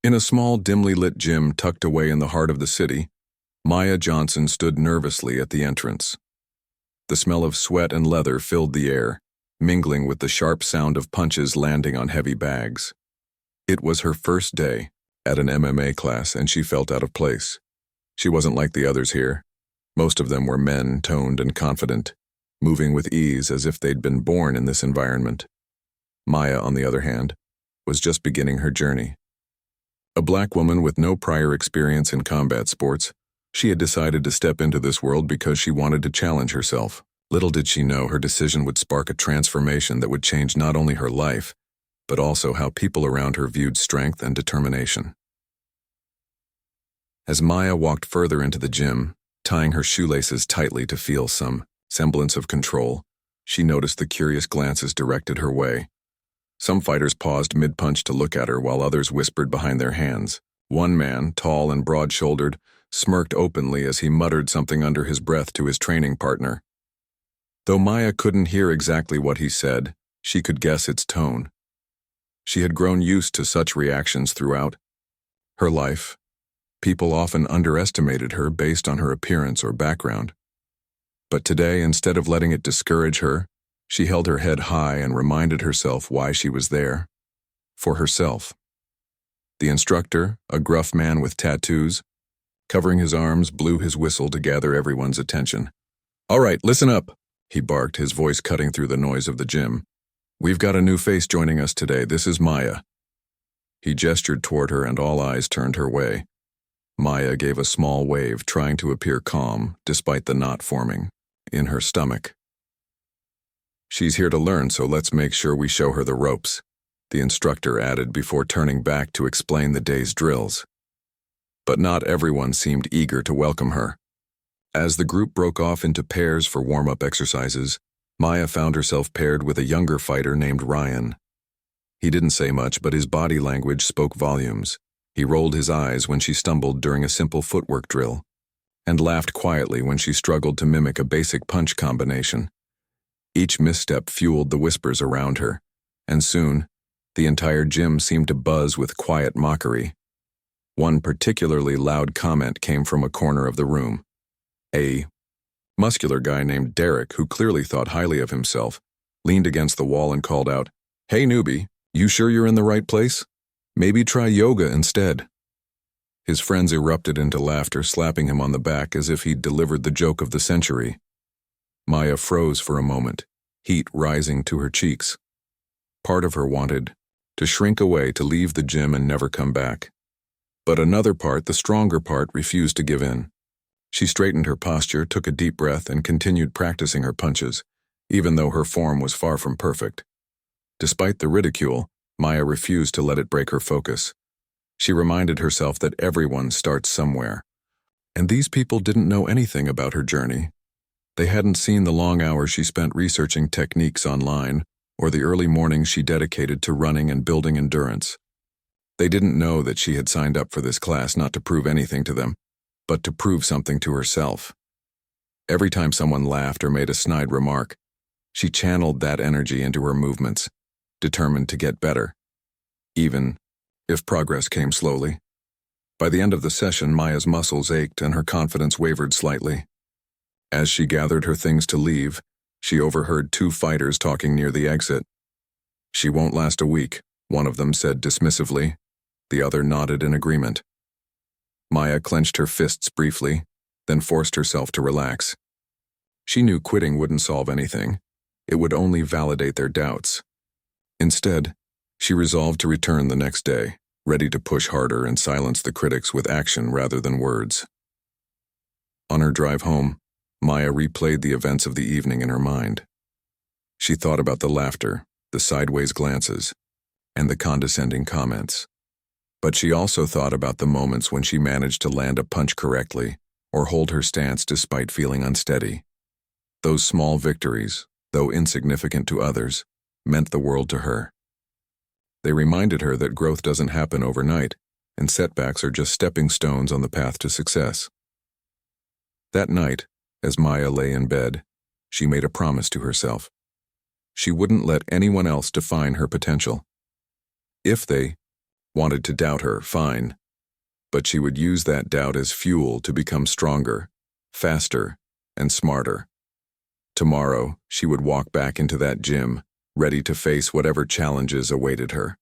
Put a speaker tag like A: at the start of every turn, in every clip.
A: In a small, dimly lit gym tucked away in the heart of the city, Maya Johnson stood nervously at the entrance. The smell of sweat and leather filled the air, mingling with the sharp sound of punches landing on heavy bags. It was her first day at an MMA class, and she felt out of place. She wasn't like the others here. Most of them were men, toned and confident, moving with ease as if they'd been born in this environment. Maya, on the other hand, was just beginning her journey. A black woman with no prior experience in combat sports, she had decided to step into this world because she wanted to challenge herself. Little did she know her decision would spark a transformation that would change not only her life, but also how people around her viewed strength and determination. As Maya walked further into the gym, tying her shoelaces tightly to feel some semblance of control, she noticed the curious glances directed her way. Some fighters paused mid-punch to look at her while others whispered behind their hands. One man, tall and broad-shouldered, smirked openly as he muttered something under his breath to his training partner. Though Maya couldn't hear exactly what he said, she could guess its tone. She had grown used to such reactions throughout her life. People often underestimated her based on her appearance or background. But today, instead of letting it discourage her, she held her head high and reminded herself why she was there. For herself. The instructor, a gruff man with tattoos, covering his arms, blew his whistle to gather everyone's attention. "All right, listen up," he barked, his voice cutting through the noise of the gym. "We've got a new face joining us today. This is Maya." He gestured toward her and all eyes turned her way. Maya gave a small wave, trying to appear calm, despite the knot forming in her stomach. "She's here to learn, so let's make sure we show her the ropes," the instructor added before turning back to explain the day's drills. But not everyone seemed eager to welcome her. As the group broke off into pairs for warm-up exercises, Maya found herself paired with a younger fighter named Ryan. He didn't say much, but his body language spoke volumes. He rolled his eyes when she stumbled during a simple footwork drill, and laughed quietly when she struggled to mimic a basic punch combination. Each misstep fueled the whispers around her, and soon, the entire gym seemed to buzz with quiet mockery. One particularly loud comment came from a corner of the room. A muscular guy named Derek, who clearly thought highly of himself, leaned against the wall and called out, "Hey newbie, you sure you're in the right place? Maybe try yoga instead." His friends erupted into laughter, slapping him on the back as if he'd delivered the joke of the century. Maya froze for a moment, heat rising to her cheeks. Part of her wanted to shrink away, to leave the gym and never come back. But another part, the stronger part, refused to give in. She straightened her posture, took a deep breath, and continued practicing her punches, even though her form was far from perfect. Despite the ridicule, Maya refused to let it break her focus. She reminded herself that everyone starts somewhere, and these people didn't know anything about her journey. They hadn't seen the long hours she spent researching techniques online, or the early mornings she dedicated to running and building endurance. They didn't know that she had signed up for this class not to prove anything to them, but to prove something to herself. Every time someone laughed or made a snide remark, she channeled that energy into her movements, determined to get better, even if progress came slowly. By the end of the session, Maya's muscles ached and her confidence wavered slightly. As she gathered her things to leave, she overheard two fighters talking near the exit. "She won't last a week," one of them said dismissively. The other nodded in agreement. Maya clenched her fists briefly, then forced herself to relax. She knew quitting wouldn't solve anything. It would only validate their doubts. Instead, she resolved to return the next day, ready to push harder and silence the critics with action rather than words. On her drive home, Maya replayed the events of the evening in her mind. She thought about the laughter, the sideways glances, and the condescending comments. But she also thought about the moments when she managed to land a punch correctly or hold her stance despite feeling unsteady. Those small victories, though insignificant to others, meant the world to her. They reminded her that growth doesn't happen overnight, and setbacks are just stepping stones on the path to success. That night, as Maya lay in bed, she made a promise to herself. She wouldn't let anyone else define her potential. If they wanted to doubt her, fine. But she would use that doubt as fuel to become stronger, faster, and smarter. Tomorrow, she would walk back into that gym, ready to face whatever challenges awaited her.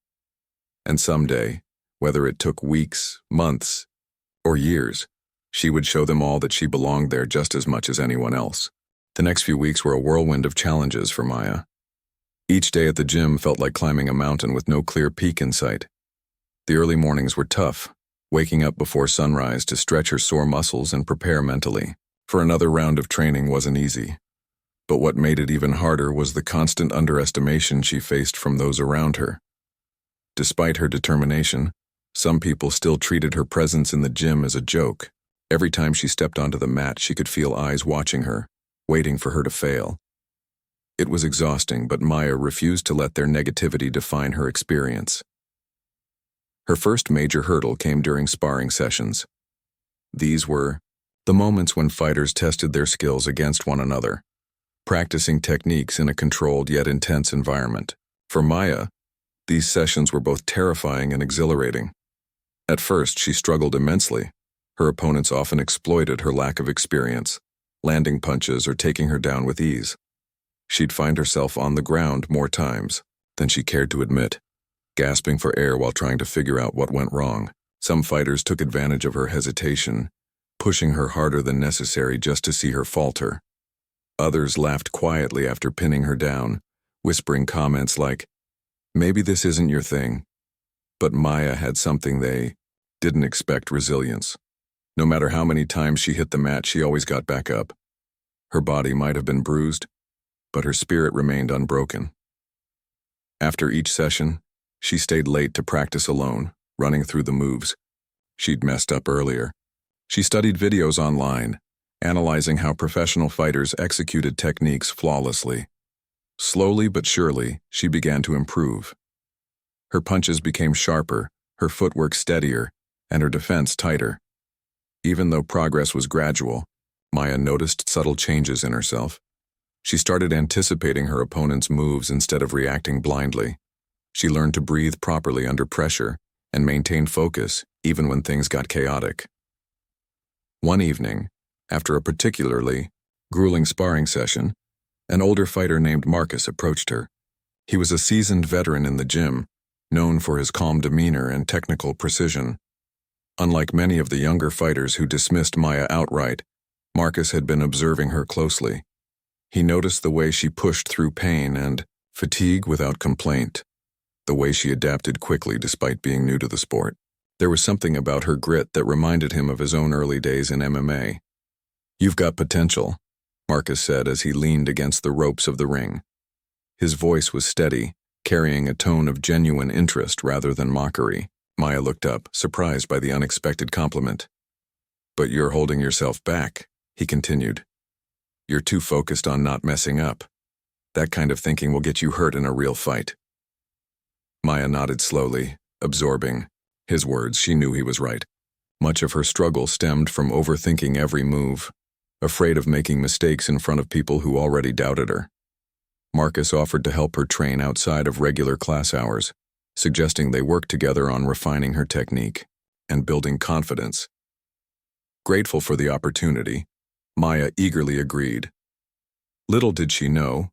A: And someday, whether it took weeks, months, or years, she would show them all that she belonged there just as much as anyone else. The next few weeks were a whirlwind of challenges for Maya. Each day at the gym felt like climbing a mountain with no clear peak in sight. The early mornings were tough, waking up before sunrise to stretch her sore muscles and prepare mentally. For another round of training wasn't easy. But what made it even harder was the constant underestimation she faced from those around her. Despite her determination, some people still treated her presence in the gym as a joke. Every time she stepped onto the mat, she could feel eyes watching her, waiting for her to fail. It was exhausting, but Maya refused to let their negativity define her experience. Her first major hurdle came during sparring sessions. These were the moments when fighters tested their skills against one another, practicing techniques in a controlled yet intense environment. For Maya, these sessions were both terrifying and exhilarating. At first, she struggled immensely. Her opponents often exploited her lack of experience, landing punches or taking her down with ease. She'd find herself on the ground more times than she cared to admit, gasping for air while trying to figure out what went wrong. Some fighters took advantage of her hesitation, pushing her harder than necessary just to see her falter. Others laughed quietly after pinning her down, whispering comments like, "Maybe this isn't your thing." But Maya had something they didn't expect: resilience. No matter how many times she hit the mat, she always got back up. Her body might have been bruised, but her spirit remained unbroken. After each session, she stayed late to practice alone, running through the moves she'd messed up earlier. She studied videos online, analyzing how professional fighters executed techniques flawlessly. Slowly but surely, she began to improve. Her punches became sharper, her footwork steadier, and her defense tighter. Even though progress was gradual, Maya noticed subtle changes in herself. She started anticipating her opponent's moves instead of reacting blindly. She learned to breathe properly under pressure and maintain focus even when things got chaotic. One evening, after a particularly grueling sparring session, an older fighter named Marcus approached her. He was a seasoned veteran in the gym, known for his calm demeanor and technical precision. Unlike many of the younger fighters who dismissed Maya outright, Marcus had been observing her closely. He noticed the way she pushed through pain and fatigue without complaint, the way she adapted quickly despite being new to the sport. There was something about her grit that reminded him of his own early days in MMA. "You've got potential," Marcus said as he leaned against the ropes of the ring. His voice was steady, carrying a tone of genuine interest rather than mockery. Maya looked up, surprised by the unexpected compliment. "But you're holding yourself back," he continued. "You're too focused on not messing up. That kind of thinking will get you hurt in a real fight." Maya nodded slowly, absorbing his words. She knew he was right. Much of her struggle stemmed from overthinking every move, afraid of making mistakes in front of people who already doubted her. Marcus offered to help her train outside of regular class hours, suggesting they work together on refining her technique and building confidence. Grateful for the opportunity, Maya eagerly agreed. Little did she know,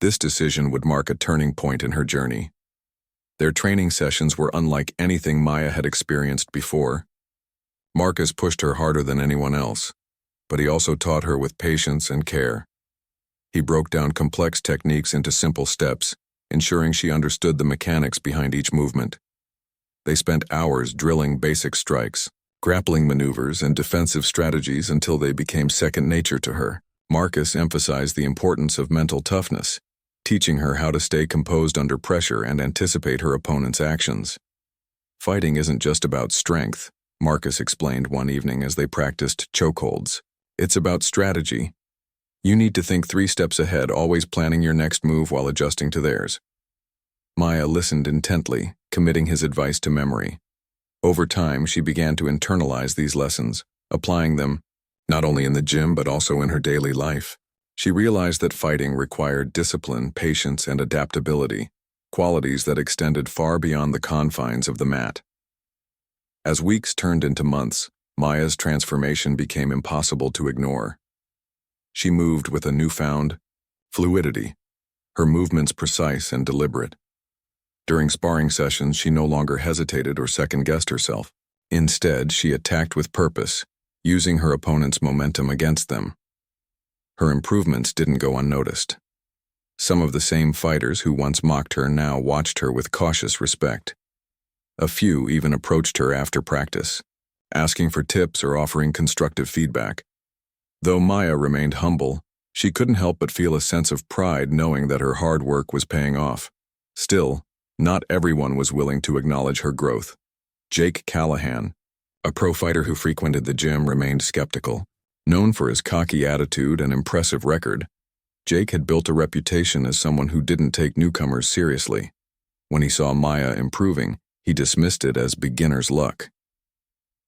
A: this decision would mark a turning point in her journey. Their training sessions were unlike anything Maya had experienced before. Marcus pushed her harder than anyone else, but he also taught her with patience and care. He broke down complex techniques into simple steps, ensuring she understood the mechanics behind each movement. They spent hours drilling basic strikes, grappling maneuvers, and defensive strategies until they became second nature to her. Marcus emphasized the importance of mental toughness, teaching her how to stay composed under pressure and anticipate her opponent's actions. "Fighting isn't just about strength," Marcus explained one evening as they practiced chokeholds. "It's about strategy. You need to think 3 steps ahead, always planning your next move while adjusting to theirs." Maya listened intently, committing his advice to memory. Over time, she began to internalize these lessons, applying them not only in the gym but also in her daily life. She realized that fighting required discipline, patience, and adaptability, qualities that extended far beyond the confines of the mat. As weeks turned into months, Maya's transformation became impossible to ignore. She moved with a newfound fluidity, her movements precise and deliberate. During sparring sessions, she no longer hesitated or second-guessed herself. Instead, she attacked with purpose, using her opponent's momentum against them. Her improvements didn't go unnoticed. Some of the same fighters who once mocked her now watched her with cautious respect. A few even approached her after practice, asking for tips or offering constructive feedback. Though Maya remained humble, she couldn't help but feel a sense of pride knowing that her hard work was paying off. Still, not everyone was willing to acknowledge her growth. Jake Callahan, a pro fighter who frequented the gym, remained skeptical. Known for his cocky attitude and impressive record, Jake had built a reputation as someone who didn't take newcomers seriously. When he saw Maya improving, he dismissed it as beginner's luck.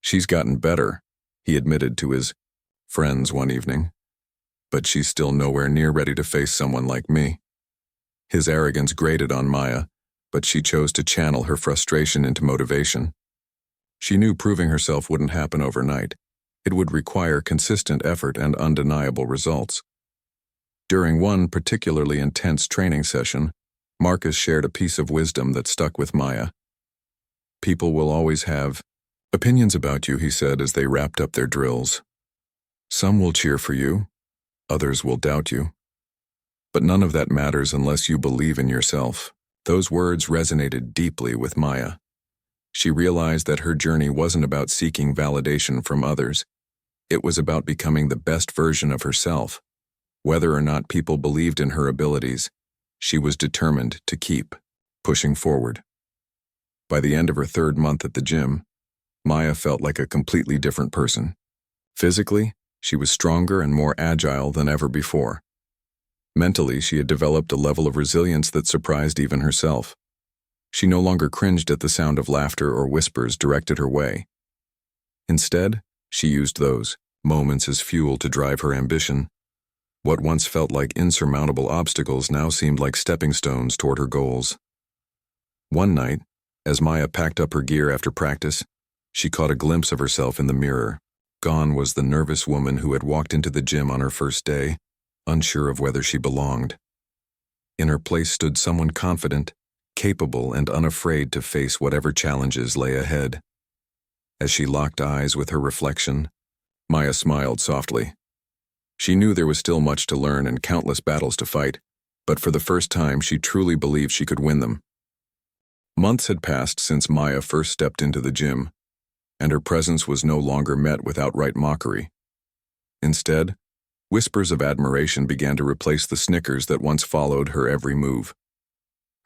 A: "She's gotten better," he admitted to his friends one evening, "but she's still nowhere near ready to face someone like me." His arrogance grated on Maya, but she chose to channel her frustration into motivation. She knew proving herself wouldn't happen overnight. It would require consistent effort and undeniable results. During one particularly intense training session, Marcus shared a piece of wisdom that stuck with Maya. "People will always have opinions about you," he said as they wrapped up their drills. "Some will cheer for you, others will doubt you. But none of that matters unless you believe in yourself." Those words resonated deeply with Maya. She realized that her journey wasn't about seeking validation from others. It was about becoming the best version of herself. Whether or not people believed in her abilities, she was determined to keep pushing forward. By the end of her third month at the gym, Maya felt like a completely different person. Physically, she was stronger and more agile than ever before. Mentally, she had developed a level of resilience that surprised even herself. She no longer cringed at the sound of laughter or whispers directed her way. Instead, she used those moments as fuel to drive her ambition. What once felt like insurmountable obstacles now seemed like stepping stones toward her goals. One night, as Maya packed up her gear after practice, she caught a glimpse of herself in the mirror. Gone was the nervous woman who had walked into the gym on her first day, unsure of whether she belonged. In her place stood someone confident, capable, and unafraid to face whatever challenges lay ahead. As she locked eyes with her reflection, Maya smiled softly. She knew there was still much to learn and countless battles to fight, but for the first time she truly believed she could win them. Months had passed since Maya first stepped into the gym, and her presence was no longer met with outright mockery. Instead, whispers of admiration began to replace the snickers that once followed her every move.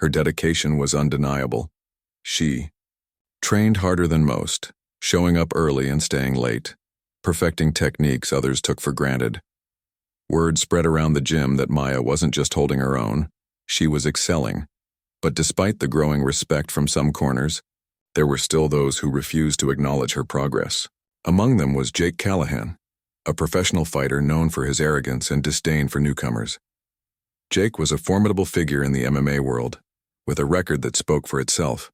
A: Her dedication was undeniable. She trained harder than most, showing up early and staying late, perfecting techniques others took for granted. Word spread around the gym that Maya wasn't just holding her own, she was excelling. But despite the growing respect from some corners, there were still those who refused to acknowledge her progress. Among them was Jake Callahan, a professional fighter known for his arrogance and disdain for newcomers. Jake was a formidable figure in the MMA world, with a record that spoke for itself.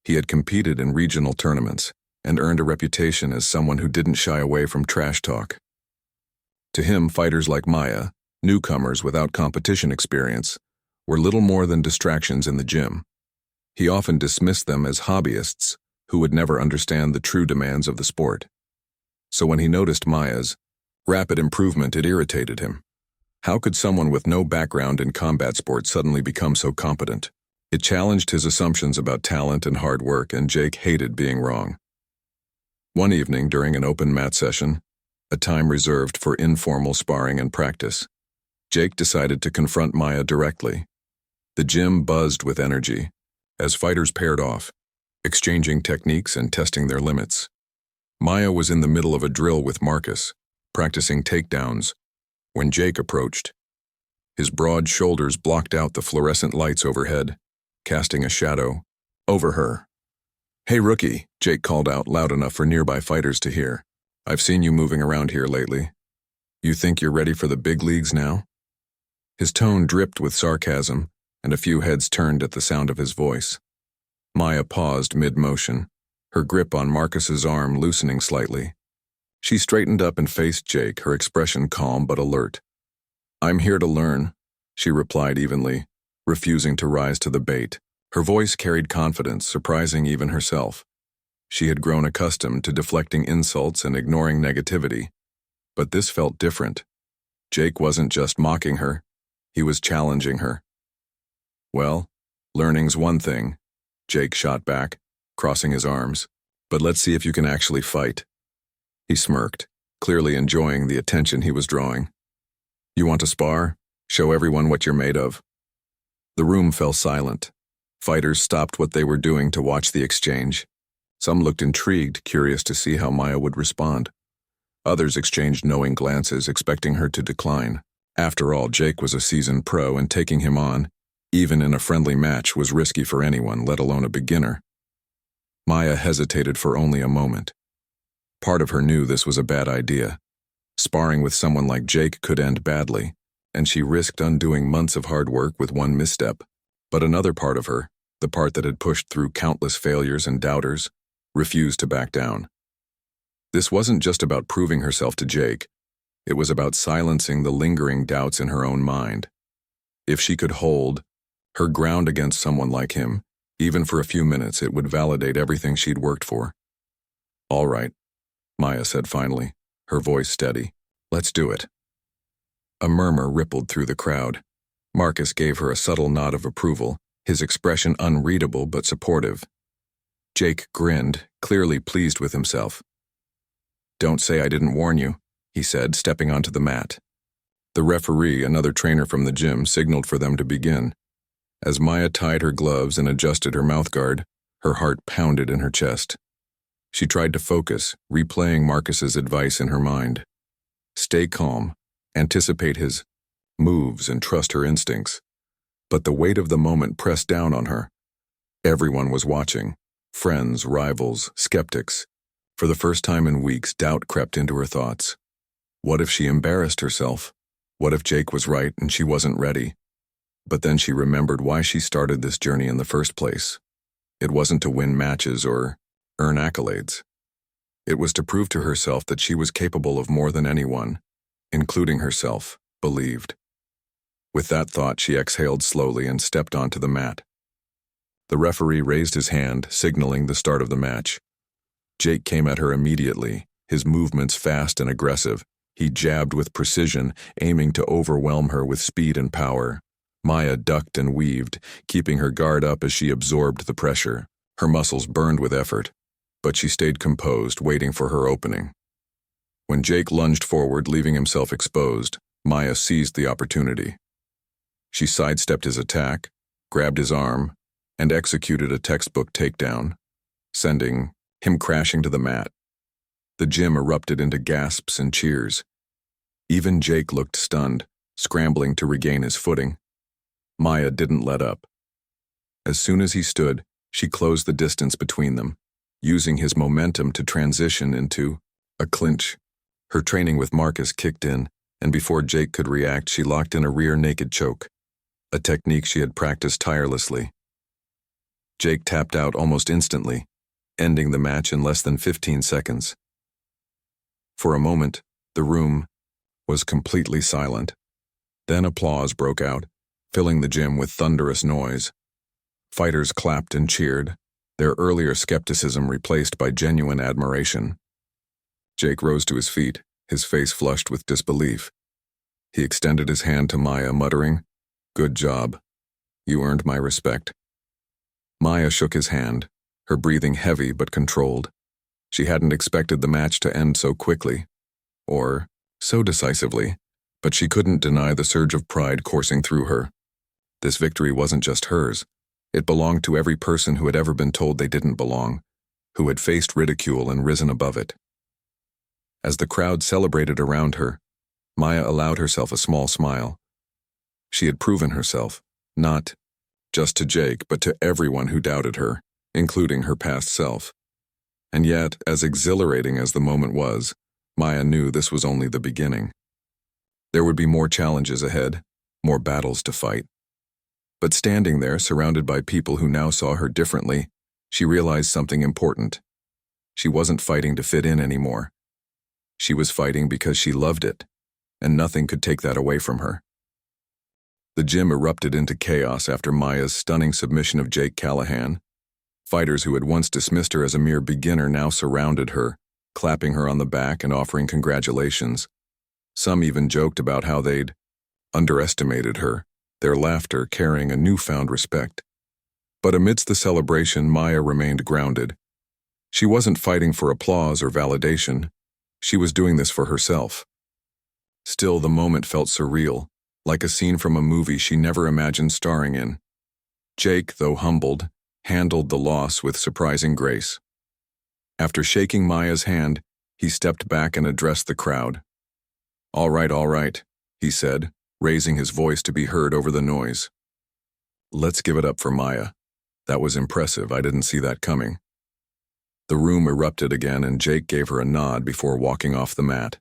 A: He had competed in regional tournaments and earned a reputation as someone who didn't shy away from trash talk. To him, fighters like Maya, newcomers without competition experience, were little more than distractions in the gym. He often dismissed them as hobbyists who would never understand the true demands of the sport. So when he noticed Maya's rapid improvement, it irritated him. How could someone with no background in combat sports suddenly become so competent? It challenged his assumptions about talent and hard work, and Jake hated being wrong. One evening during an open mat session, a time reserved for informal sparring and practice, Jake decided to confront Maya directly. The gym buzzed with energy as fighters paired off, exchanging techniques and testing their limits. Maya was in the middle of a drill with Marcus, practicing takedowns, when Jake approached. His broad shoulders blocked out the fluorescent lights overhead, casting a shadow over her. "Hey, rookie," Jake called out loud enough for nearby fighters to hear. "I've seen you moving around here lately. You think you're ready for the big leagues now?" His tone dripped with sarcasm, and a few heads turned at the sound of his voice. Maya paused mid-motion, her grip on Marcus's arm loosening slightly. She straightened up and faced Jake, her expression calm but alert. "I'm here to learn," she replied evenly, refusing to rise to the bait. Her voice carried confidence, surprising even herself. She had grown accustomed to deflecting insults and ignoring negativity. But this felt different. Jake wasn't just mocking her, he was challenging her. "Well, learning's one thing," Jake shot back, crossing his arms. "But let's see if you can actually fight." He smirked, clearly enjoying the attention he was drawing. "You want to spar? Show everyone what you're made of." The room fell silent. Fighters stopped what they were doing to watch the exchange. Some looked intrigued, curious to see how Maya would respond. Others exchanged knowing glances, expecting her to decline. After all, Jake was a seasoned pro, and taking him on, even in a friendly match, was risky for anyone, let alone a beginner. Maya hesitated for only a moment. Part of her knew this was a bad idea. Sparring with someone like Jake could end badly, and she risked undoing months of hard work with one misstep. But another part of her, the part that had pushed through countless failures and doubters, refused to back down. This wasn't just about proving herself to Jake. It was about silencing the lingering doubts in her own mind. If she could hold her ground against someone like him, even for a few minutes, it would validate everything she'd worked for. "All right," Maya said finally, her voice steady. "Let's do it." A murmur rippled through the crowd. Marcus gave her a subtle nod of approval, his expression unreadable but supportive. Jake grinned, clearly pleased with himself. "Don't say I didn't warn you," he said, stepping onto the mat. The referee, another trainer from the gym, signaled for them to begin. As Maya tied her gloves and adjusted her mouthguard, her heart pounded in her chest. She tried to focus, replaying Marcus's advice in her mind. Stay calm, anticipate his moves, and trust her instincts. But the weight of the moment pressed down on her. Everyone was watching. Friends, rivals, skeptics. For the first time in weeks, doubt crept into her thoughts. What if she embarrassed herself? What if Jake was right and she wasn't ready? But then she remembered why she started this journey in the first place. It wasn't to win matches or earn accolades. It was to prove to herself that she was capable of more than anyone, including herself, believed. With that thought, she exhaled slowly and stepped onto the mat. The referee raised his hand, signaling the start of the match. Jake came at her immediately, his movements fast and aggressive. He jabbed with precision, aiming to overwhelm her with speed and power. Maya ducked and weaved, keeping her guard up as she absorbed the pressure. Her muscles burned with effort, but she stayed composed, waiting for her opening. When Jake lunged forward, leaving himself exposed, Maya seized the opportunity. She sidestepped his attack, grabbed his arm, and executed a textbook takedown, sending him crashing to the mat. The gym erupted into gasps and cheers. Even Jake looked stunned, scrambling to regain his footing. Maya didn't let up. As soon as he stood, she closed the distance between them, using his momentum to transition into a clinch. Her training with Marcus kicked in, and before Jake could react, she locked in a rear naked choke, a technique she had practiced tirelessly. Jake tapped out almost instantly, ending the match in less than 15 seconds. For a moment, the room was completely silent. Then applause broke out, filling the gym with thunderous noise. Fighters clapped and cheered, their earlier skepticism replaced by genuine admiration. Jake rose to his feet, his face flushed with disbelief. He extended his hand to Maya, muttering, "Good job. You earned my respect." Maya shook his hand, her breathing heavy but controlled. She hadn't expected the match to end so quickly, or so decisively, but she couldn't deny the surge of pride coursing through her. This victory wasn't just hers. It belonged to every person who had ever been told they didn't belong, who had faced ridicule and risen above it. As the crowd celebrated around her, Maya allowed herself a small smile. She had proven herself, not just to Jake, but to everyone who doubted her, including her past self. And yet, as exhilarating as the moment was, Maya knew this was only the beginning. There would be more challenges ahead, more battles to fight. But standing there, surrounded by people who now saw her differently, she realized something important. She wasn't fighting to fit in anymore. She was fighting because she loved it, and nothing could take that away from her. The gym erupted into chaos after Maya's stunning submission of Jake Callahan. Fighters who had once dismissed her as a mere beginner now surrounded her, clapping her on the back and offering congratulations. Some even joked about how they'd underestimated her, their laughter carrying a newfound respect. But amidst the celebration, Maya remained grounded. She wasn't fighting for applause or validation. She was doing this for herself. Still, the moment felt surreal, like a scene from a movie she never imagined starring in. Jake, though humbled, handled the loss with surprising grace. After shaking Maya's hand, he stepped back and addressed the crowd. All right, he said, raising his voice to be heard over the noise. Let's give it up for Maya. That was impressive, I didn't see that coming. The room erupted again and Jake gave her a nod before walking off the mat.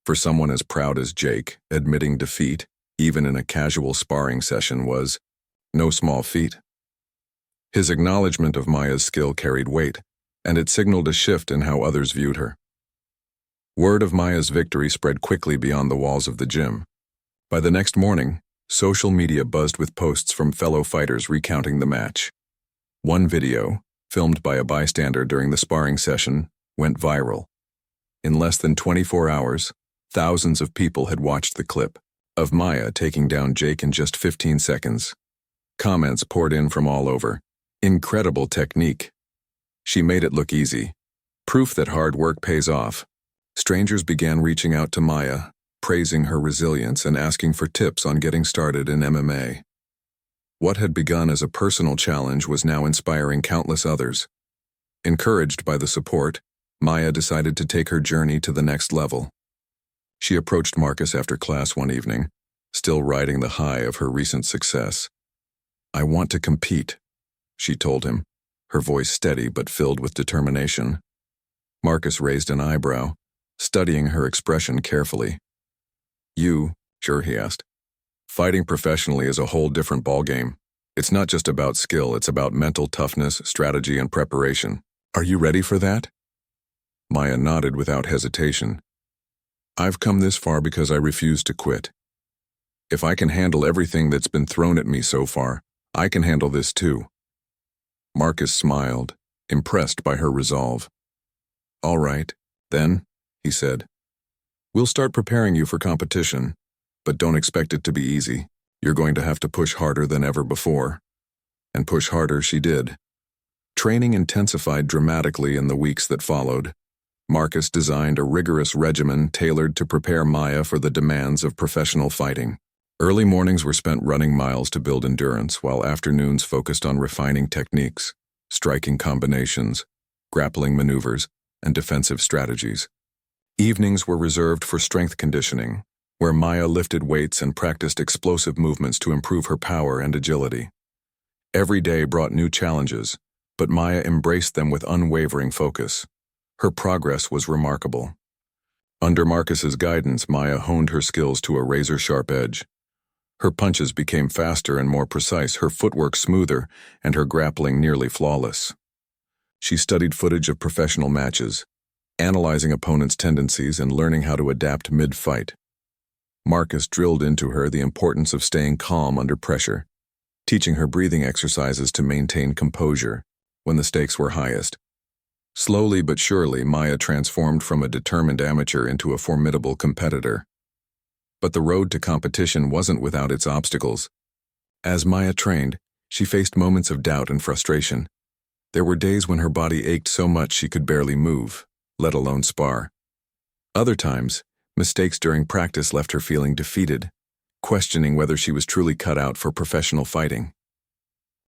A: For someone as proud as Jake, admitting defeat, even in a casual sparring session, was no small feat. His acknowledgement of Maya's skill carried weight, and it signaled a shift in how others viewed her. Word of Maya's victory spread quickly beyond the walls of the gym. By the next morning, social media buzzed with posts from fellow fighters recounting the match. One video, filmed by a bystander during the sparring session, went viral. In less than 24 hours, thousands of people had watched the clip of Maya taking down Jake in just 15 seconds. Comments poured in from all over. Incredible technique. She made it look easy. Proof that hard work pays off. Strangers began reaching out to Maya, praising her resilience and asking for tips on getting started in MMA. What had begun as a personal challenge was now inspiring countless others. Encouraged by the support, Maya decided to take her journey to the next level. She approached Marcus after class one evening, still riding the high of her recent success. I want to compete, she told him, her voice steady but filled with determination. Marcus raised an eyebrow, studying her expression carefully. You, sure, he asked. Fighting professionally is a whole different ballgame. It's not just about skill, it's about mental toughness, strategy, and preparation. Are you ready for that? Maya nodded without hesitation. I've come this far because I refuse to quit. If I can handle everything that's been thrown at me so far, I can handle this too. Marcus smiled, impressed by her resolve. All right, then, he said. We'll start preparing you for competition, but don't expect it to be easy. You're going to have to push harder than ever before. And push harder she did. Training intensified dramatically in the weeks that followed. Marcus designed a rigorous regimen tailored to prepare Maya for the demands of professional fighting. Early mornings were spent running miles to build endurance, while afternoons focused on refining techniques, striking combinations, grappling maneuvers, and defensive strategies. Evenings were reserved for strength conditioning, where Maya lifted weights and practiced explosive movements to improve her power and agility. Every day brought new challenges, but Maya embraced them with unwavering focus. Her progress was remarkable. Under Marcus's guidance, Maya honed her skills to a razor-sharp edge. Her punches became faster and more precise, her footwork smoother, and her grappling nearly flawless. She studied footage of professional matches, analyzing opponents' tendencies and learning how to adapt mid-fight. Marcus drilled into her the importance of staying calm under pressure, teaching her breathing exercises to maintain composure when the stakes were highest. Slowly but surely, Maya transformed from a determined amateur into a formidable competitor. But the road to competition wasn't without its obstacles. As Maya trained, she faced moments of doubt and frustration. There were days when her body ached so much she could barely move, let alone spar. Other times, mistakes during practice left her feeling defeated, questioning whether she was truly cut out for professional fighting.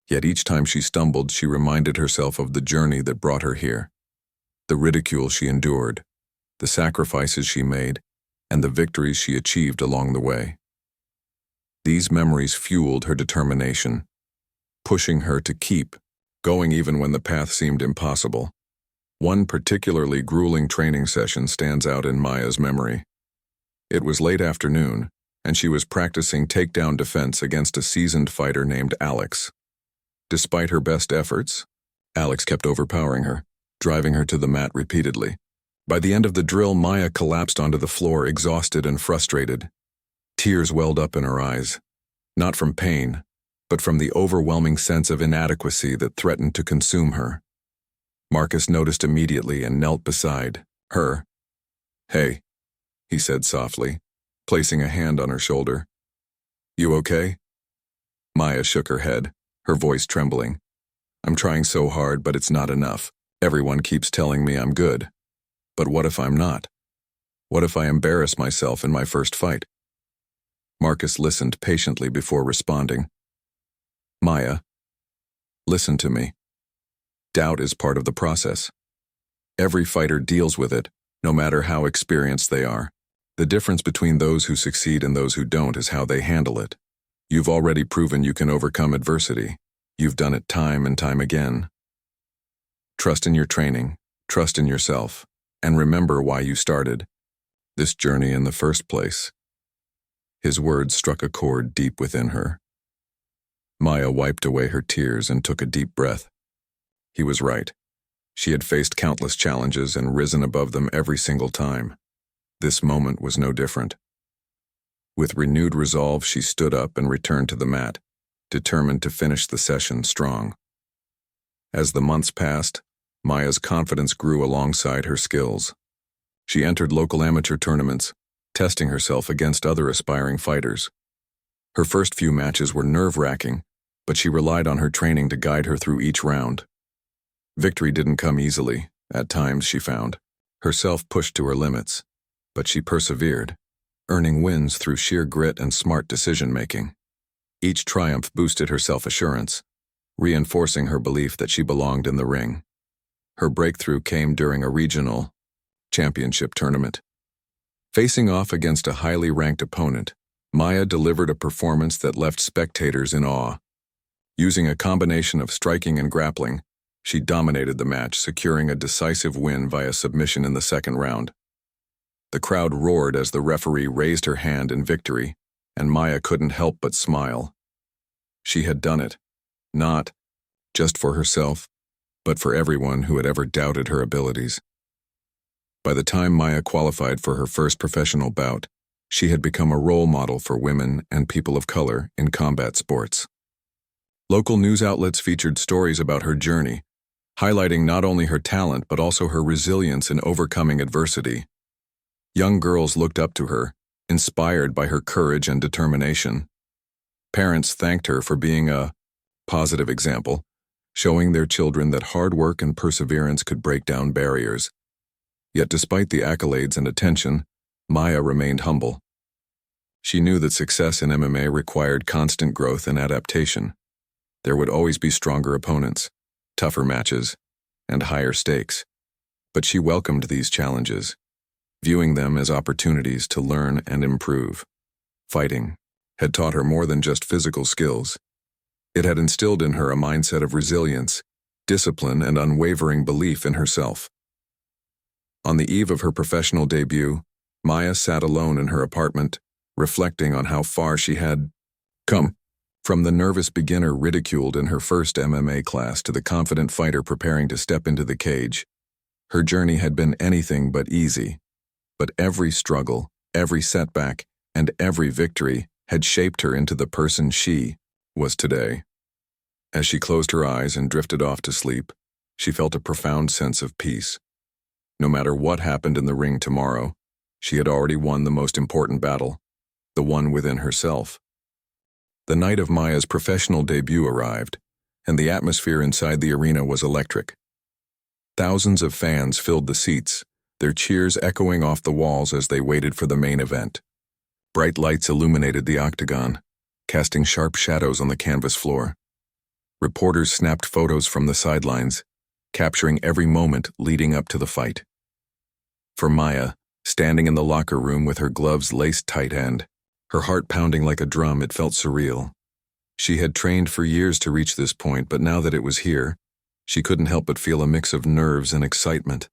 A: Yet each time she stumbled, she reminded herself of the journey that brought her here. The ridicule she endured, the sacrifices she made, and the victories she achieved along the way. These memories fueled her determination, pushing her to keep going even when the path seemed impossible. One particularly grueling training session stands out in Maya's memory. It was late afternoon, and she was practicing takedown defense against a seasoned fighter named Alex. Despite her best efforts, Alex kept overpowering her. driving her to the mat repeatedly. By the end of the drill, Maya collapsed onto the floor, exhausted and frustrated. Tears welled up in her eyes, not from pain, but from the overwhelming sense of inadequacy that threatened to consume her. Marcus noticed immediately and knelt beside her. "Hey," he said softly, placing a hand on her shoulder. "You okay?" Maya shook her head, her voice trembling. "I'm trying so hard, but it's not enough. Everyone keeps telling me I'm good. But what if I'm not? What if I embarrass myself in my first fight?" Marcus listened patiently before responding. "Maya, listen to me. Doubt is part of the process. Every fighter deals with it, no matter how experienced they are. The difference between those who succeed and those who don't is how they handle it. You've already proven you can overcome adversity. You've done it time and time again. Trust in your training, trust in yourself, and remember why you started this journey in the first place." His words struck a chord deep within her. Maya wiped away her tears and took a deep breath. He was right. She had faced countless challenges and risen above them every single time. This moment was no different. With renewed resolve, she stood up and returned to the mat, determined to finish the session strong. As the months passed, Maya's confidence grew alongside her skills. She entered local amateur tournaments, testing herself against other aspiring fighters. Her first few matches were nerve-wracking, but she relied on her training to guide her through each round. Victory didn't come easily. At times, she found herself pushed to her limits, but she persevered, earning wins through sheer grit and smart decision-making. Each triumph boosted her self-assurance, reinforcing her belief that she belonged in the ring. Her breakthrough came during a regional championship tournament. Facing off against a highly ranked opponent, Maya delivered a performance that left spectators in awe. Using a combination of striking and grappling, she dominated the match, securing a decisive win via submission in the second round. The crowd roared as the referee raised her hand in victory, and Maya couldn't help but smile. She had done it, not just for herself, but for everyone who had ever doubted her abilities. By the time Maya qualified for her first professional bout, she had become a role model for women and people of color in combat sports. Local news outlets featured stories about her journey, highlighting not only her talent but also her resilience in overcoming adversity. Young girls looked up to her, inspired by her courage and determination. Parents thanked her for being a positive example, showing their children that hard work and perseverance could break down barriers. Yet despite the accolades and attention, Maya remained humble. She knew that success in MMA required constant growth and adaptation. There would always be stronger opponents, tougher matches, and higher stakes. But she welcomed these challenges, viewing them as opportunities to learn and improve. Fighting had taught her more than just physical skills. It had instilled in her a mindset of resilience, discipline, and unwavering belief in herself. On the eve of her professional debut, Maya sat alone in her apartment, reflecting on how far she had come. From the nervous beginner ridiculed in her first MMA class to the confident fighter preparing to step into the cage, her journey had been anything but easy. But every struggle, every setback, and every victory had shaped her into the person she was today. As she closed her eyes and drifted off to sleep, she felt a profound sense of peace. No matter what happened in the ring tomorrow, she had already won the most important battle, the one within herself. The night of Maya's professional debut arrived, and the atmosphere inside the arena was electric. Thousands of fans filled the seats, their cheers echoing off the walls as they waited for the main event. Bright lights illuminated the octagon, casting sharp shadows on the canvas floor. Reporters snapped photos from the sidelines, capturing every moment leading up to the fight. For Maya, standing in the locker room with her gloves laced tight and her heart pounding like a drum, it felt surreal. She had trained for years to reach this point, but now that it was here, she couldn't help but feel a mix of nerves and excitement.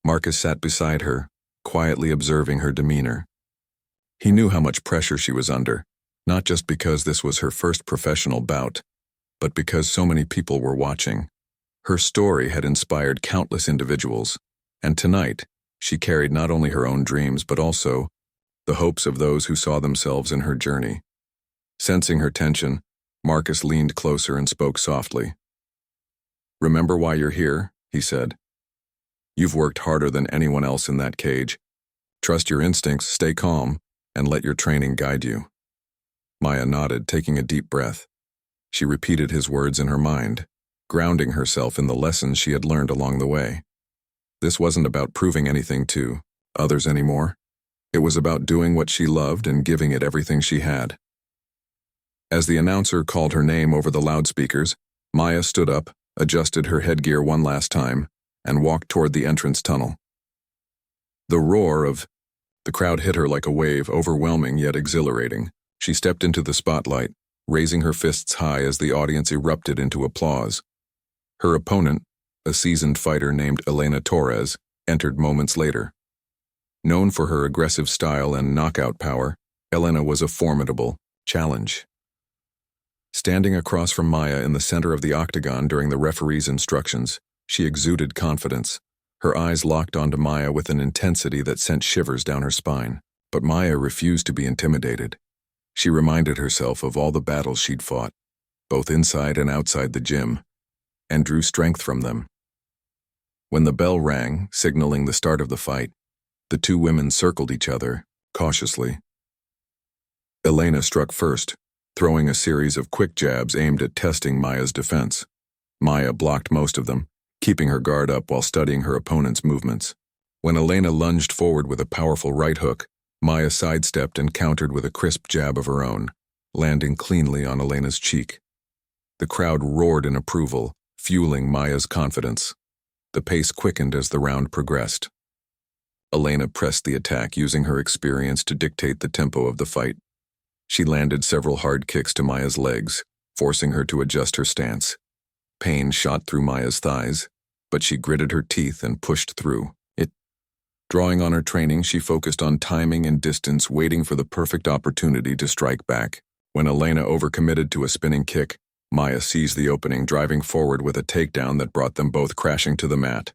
A: Marcus sat beside her, quietly observing her demeanor. He knew how much pressure she was under, not just because this was her first professional bout, but because so many people were watching. Her story had inspired countless individuals, and tonight, she carried not only her own dreams but also the hopes of those who saw themselves in her journey. Sensing her tension, Marcus leaned closer and spoke softly. "Remember why you're here," he said. "You've worked harder than anyone else in that cage. Trust your instincts, stay calm, and let your training guide you." Maya nodded, taking a deep breath. She repeated his words in her mind, grounding herself in the lessons she had learned along the way. This wasn't about proving anything to others anymore. It was about doing what she loved and giving it everything she had. As the announcer called her name over the loudspeakers, Maya stood up, adjusted her headgear one last time, and walked toward the entrance tunnel. The roar of the crowd hit her like a wave, overwhelming yet exhilarating. She stepped into the spotlight, raising her fists high as the audience erupted into applause. Her opponent, a seasoned fighter named Elena Torres, entered moments later. Known for her aggressive style and knockout power, Elena was a formidable challenge. Standing across from Maya in the center of the octagon during the referee's instructions, she exuded confidence. Her eyes locked onto Maya with an intensity that sent shivers down her spine. But Maya refused to be intimidated. She reminded herself of all the battles she'd fought, both inside and outside the gym, and drew strength from them. When the bell rang, signaling the start of the fight, the two women circled each other, cautiously. Elena struck first, throwing a series of quick jabs aimed at testing Maya's defense. Maya blocked most of them, keeping her guard up while studying her opponent's movements. When Elena lunged forward with a powerful right hook, Maya sidestepped and countered with a crisp jab of her own, landing cleanly on Elena's cheek. The crowd roared in approval, fueling Maya's confidence. The pace quickened as the round progressed. Elena pressed the attack, using her experience to dictate the tempo of the fight. She landed several hard kicks to Maya's legs, forcing her to adjust her stance. Pain shot through Maya's thighs, but she gritted her teeth and pushed through. Drawing on her training, she focused on timing and distance, waiting for the perfect opportunity to strike back. When Elena overcommitted to a spinning kick, Maya seized the opening, driving forward with a takedown that brought them both crashing to the mat.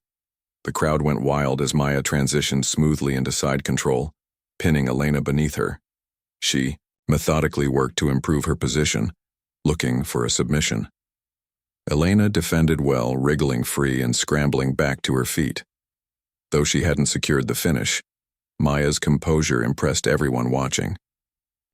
A: The crowd went wild as Maya transitioned smoothly into side control, pinning Elena beneath her. She methodically worked to improve her position, looking for a submission. Elena defended well, wriggling free and scrambling back to her feet. Though she hadn't secured the finish, Maya's composure impressed everyone watching.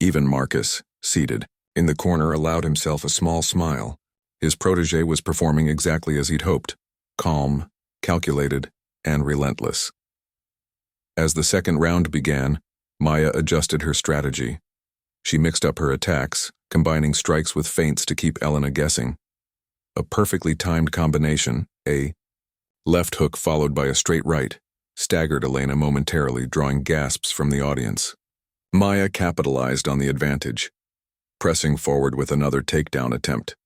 A: Even Marcus, seated in the corner, allowed himself a small smile. His protege was performing exactly as he'd hoped, calm, calculated, and relentless. As the second round began, Maya adjusted her strategy. She mixed up her attacks, combining strikes with feints to keep Elena guessing. A perfectly timed combination, a left hook followed by a straight right, staggered Elena momentarily, drawing gasps from the audience. Maya capitalized on the advantage, pressing forward with another takedown attempt.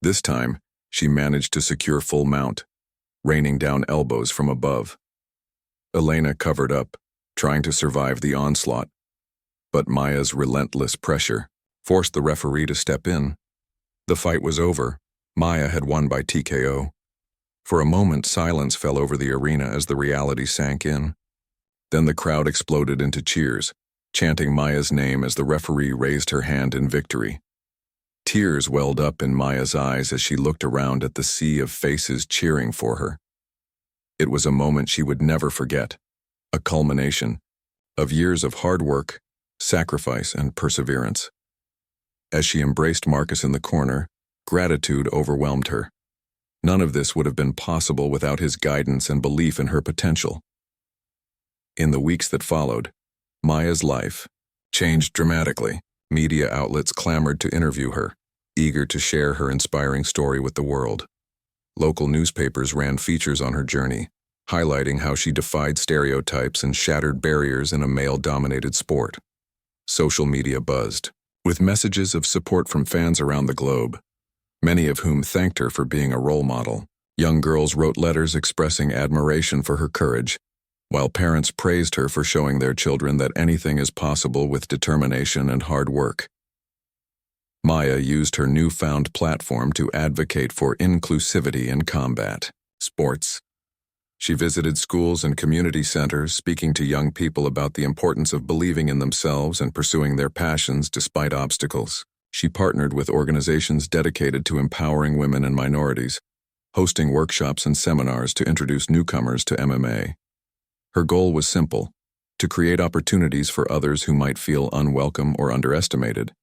A: This time, she managed to secure full mount, raining down elbows from above. Elena covered up, trying to survive the onslaught, but Maya's relentless pressure forced the referee to step in. The fight was over. Maya had won by TKO. For a moment, silence fell over the arena as the reality sank in. Then the crowd exploded into cheers, chanting Maya's name as the referee raised her hand in victory. Tears welled up in Maya's eyes as she looked around at the sea of faces cheering for her. It was a moment she would never forget, a culmination of years of hard work, sacrifice, and perseverance. As she embraced Marcus in the corner, gratitude overwhelmed her. None of this would have been possible without his guidance and belief in her potential. In the weeks that followed, Maya's life changed dramatically. Media outlets clamored to interview her, eager to share her inspiring story with the world. Local newspapers ran features on her journey, highlighting how she defied stereotypes and shattered barriers in a male-dominated sport. Social media buzzed, with messages of support from fans around the globe, many of whom thanked her for being a role model. Young girls wrote letters expressing admiration for her courage, while parents praised her for showing their children that anything is possible with determination and hard work. Maya used her newfound platform to advocate for inclusivity in combat sports. She visited schools and community centers, speaking to young people about the importance of believing in themselves and pursuing their passions despite obstacles. She partnered with organizations dedicated to empowering women and minorities, hosting workshops and seminars to introduce newcomers to MMA. Her goal was simple: to create opportunities for others who might feel unwelcome or underestimated,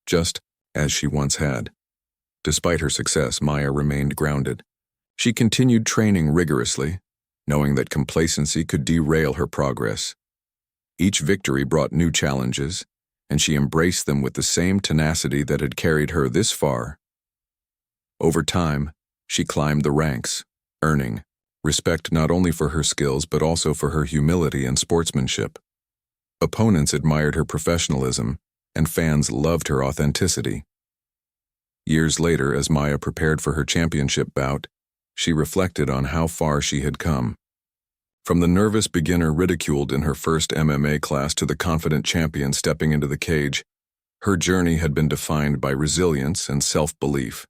A: just as she once had. Despite her success, Maya remained grounded. She continued training rigorously, knowing that complacency could derail her progress. Each victory brought new challenges, and she embraced them with the same tenacity that had carried her this far. Over time, she climbed the ranks, earning respect not only for her skills but also for her humility and sportsmanship. Opponents admired her professionalism, and fans loved her authenticity. Years later, as Maya prepared for her championship bout, she reflected on how far she had come. From the nervous beginner ridiculed in her first MMA class to the confident champion stepping into the cage, her journey had been defined by resilience and self-belief.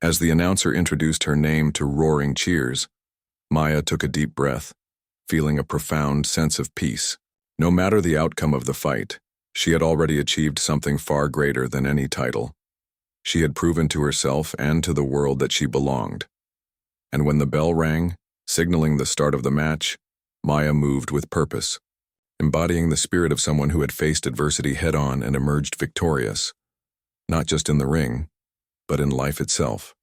A: As the announcer introduced her name to roaring cheers, Maya took a deep breath, feeling a profound sense of peace. No matter the outcome of the fight, she had already achieved something far greater than any title. She had proven to herself and to the world that she belonged. And when the bell rang, signaling the start of the match, Maya moved with purpose, embodying the spirit of someone who had faced adversity head-on and emerged victorious, not just in the ring, but in life itself.